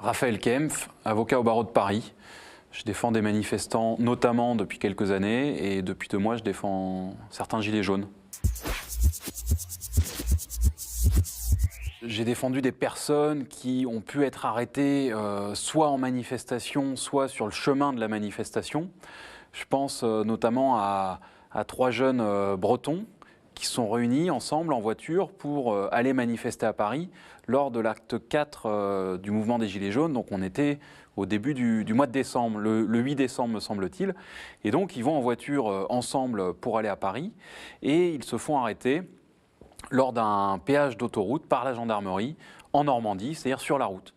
Raphaël Kempf, avocat au barreau de Paris. Je défends des manifestants notamment depuis quelques années et depuis 2 mois je défends certains gilets jaunes. J'ai défendu des personnes qui ont pu être arrêtées soit en manifestation, soit sur le chemin de la manifestation. Je pense notamment à 3 jeunes bretons qui se sont réunis ensemble en voiture pour aller manifester à Paris lors de l'acte 4 du mouvement des Gilets jaunes. Donc on était au début du mois de décembre, le 8 décembre me semble-t-il. Et donc ils vont en voiture ensemble pour aller à Paris et ils se font arrêter lors d'un péage d'autoroute par la gendarmerie en Normandie, c'est-à-dire sur la route.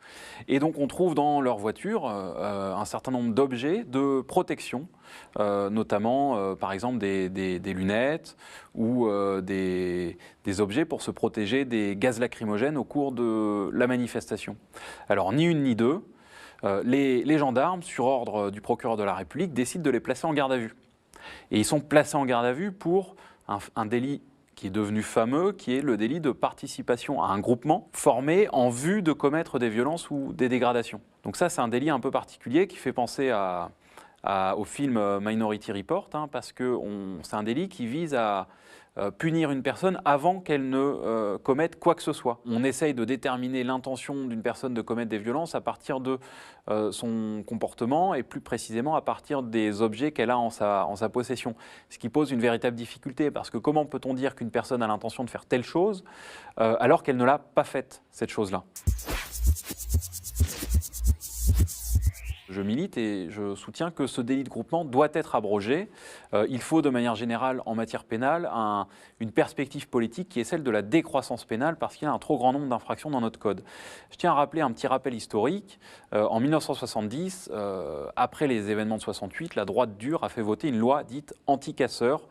Et donc on trouve dans leur voiture un certain nombre d'objets de protection, notamment par exemple des lunettes ou des objets pour se protéger des gaz lacrymogènes au cours de la manifestation. Alors ni une ni deux, les gendarmes, sur ordre du procureur de la République, décident de les placer en garde à vue. Et ils sont placés en garde à vue pour un délit qui est devenu fameux, qui est le délit de participation à un groupement formé en vue de commettre des violences ou des dégradations. Donc ça, c'est un délit un peu particulier qui fait penser au film Minority Report, parce que c'est un délit qui vise à punir une personne avant qu'elle ne commette quoi que ce soit. On essaye de déterminer l'intention d'une personne de commettre des violences à partir de son comportement et plus précisément à partir des objets qu'elle a en sa possession. Ce qui pose une véritable difficulté parce que comment peut-on dire qu'une personne a l'intention de faire telle chose alors qu'elle ne l'a pas faite, cette chose-là ? Je milite et je soutiens que ce délit de groupement doit être abrogé. Il faut de manière générale en matière pénale une perspective politique qui est celle de la décroissance pénale parce qu'il y a un trop grand nombre d'infractions dans notre code. Je tiens à rappeler un petit rappel historique. En 1970, après les événements de 68, la droite dure a fait voter une loi dite anti-casseurs,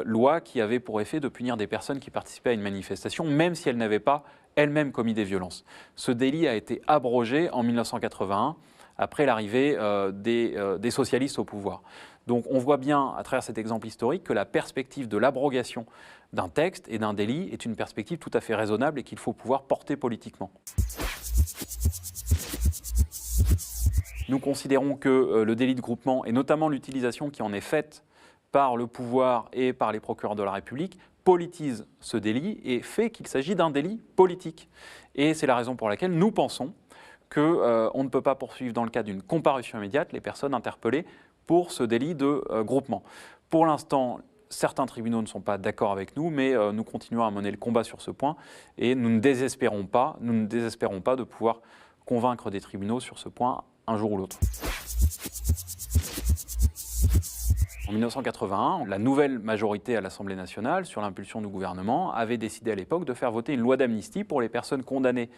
loi qui avait pour effet de punir des personnes qui participaient à une manifestation même si elles n'avaient pas elles-mêmes commis des violences. Ce délit a été abrogé en 1981 après l'arrivée des socialistes au pouvoir. Donc on voit bien, à travers cet exemple historique, que la perspective de l'abrogation d'un texte et d'un délit est une perspective tout à fait raisonnable et qu'il faut pouvoir porter politiquement. Nous considérons que le délit de groupement, et notamment l'utilisation qui en est faite par le pouvoir et par les procureurs de la République, politise ce délit et fait qu'il s'agit d'un délit politique. Et c'est la raison pour laquelle nous pensons qu'on ne peut pas poursuivre dans le cadre d'une comparution immédiate les personnes interpellées pour ce délit de groupement. Pour l'instant, certains tribunaux ne sont pas d'accord avec nous, mais nous continuons à mener le combat sur ce point et nous ne désespérons pas de pouvoir convaincre des tribunaux sur ce point un jour ou l'autre. En 1981, la nouvelle majorité à l'Assemblée nationale, sur l'impulsion du gouvernement, avait décidé à l'époque de faire voter une loi d'amnistie pour les personnes condamnées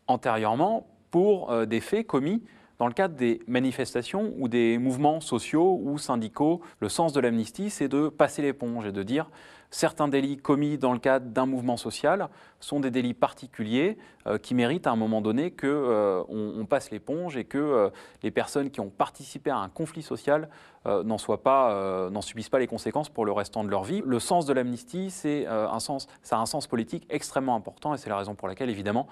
antérieurement pour des faits commis dans le cadre des manifestations ou des mouvements sociaux ou syndicaux. Le sens de l'amnistie, c'est de passer l'éponge et de dire certains délits commis dans le cadre d'un mouvement social sont des délits particuliers qui méritent à un moment donné qu'on passe l'éponge et que les personnes qui ont participé à un conflit social n'en subissent pas les conséquences pour le restant de leur vie. Le sens de l'amnistie, ça a un sens politique extrêmement important et c'est la raison pour laquelle, évidemment,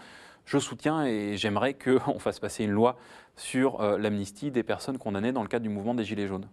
je soutiens et j'aimerais qu'on fasse passer une loi sur l'amnistie des personnes condamnées dans le cadre du mouvement des Gilets jaunes.